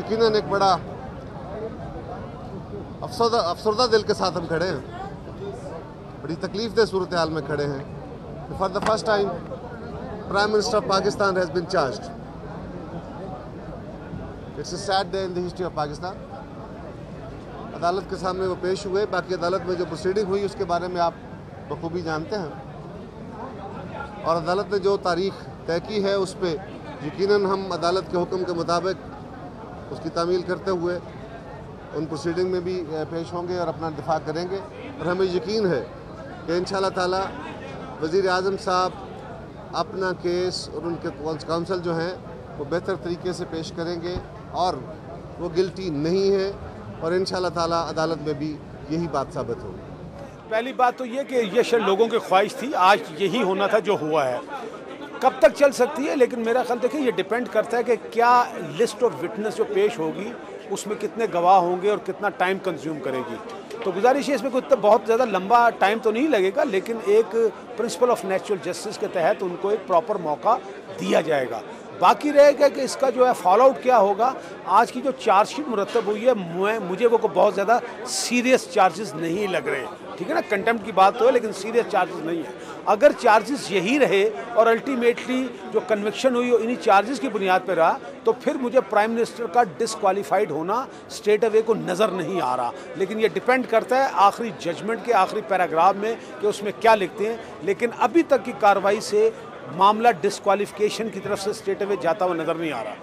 यकीनन एक बड़ा अफसरदा दिल के साथ हम खड़े हैं, बड़ी तकलीफ दह सूरत हाल में खड़े हैं। For the first time prime minister of Pakistan has been charged. It's a sad day in the history of Pakistan. अदालत के सामने वो पेश हुए। बाकी अदालत में जो प्रोसीडिंग हुई उसके बारे में आप बखूबी जानते हैं, और अदालत ने जो तारीख तय की है उस पर यकीनन हम अदालत के हुक्म के मुताबिक उसकी तामील करते हुए उन प्रोसीडिंग में भी पेश होंगे और अपना दिफा करेंगे। और हमें यकीन है कि इंशाअल्लाह ताला वज़ीर आज़म साहब अपना केस और उनके काउंसिल जो हैं वो बेहतर तरीके से पेश करेंगे और वो गिल्टी नहीं है, और इंशाअल्लाह ताला अदालत में भी यही बात साबित होगी। पहली बात तो ये कि ये शायद लोगों की ख्वाहिश थी, आज यही होना था जो हुआ है। कब तक चल सकती है, लेकिन मेरा ख्याल देखिए ये डिपेंड करता है कि क्या लिस्ट ऑफ विटनेस जो पेश होगी उसमें कितने गवाह होंगे और कितना टाइम कंज्यूम करेगी। तो गुजारिश है इसमें कोई बहुत ज़्यादा लंबा टाइम तो नहीं लगेगा, लेकिन एक प्रिंसिपल ऑफ नेचुरल जस्टिस के तहत उनको एक प्रॉपर मौका दिया जाएगा। बाकी रहेगा कि इसका जो है फॉलो आउट क्या होगा। आज की जो चार्जशीट मुरतब हुई है, मुझे वो बहुत ज़्यादा सीरियस चार्जेस नहीं लग रहे, ठीक है ना। कंटेम्प्ट की बात तो है लेकिन सीरियस चार्जेस नहीं है। अगर चार्जेस यही रहे और अल्टीमेटली जो कन्विक्शन हुई इन्हीं चार्जेस की बुनियाद पर रहा, तो फिर मुझे प्राइम मिनिस्टर का डिसक्वालीफाइड होना स्ट्रेट अवे को नज़र नहीं आ रहा। लेकिन ये डिपेंड करता है आखिरी जजमेंट के आखिरी पैराग्राफ में कि उसमें क्या लिखते हैं। लेकिन अभी तक की कार्रवाई से मामला डिसक्वालिफिकेशन की तरफ से स्ट्रेट अवे जाता हुआ नज़र नहीं आ रहा।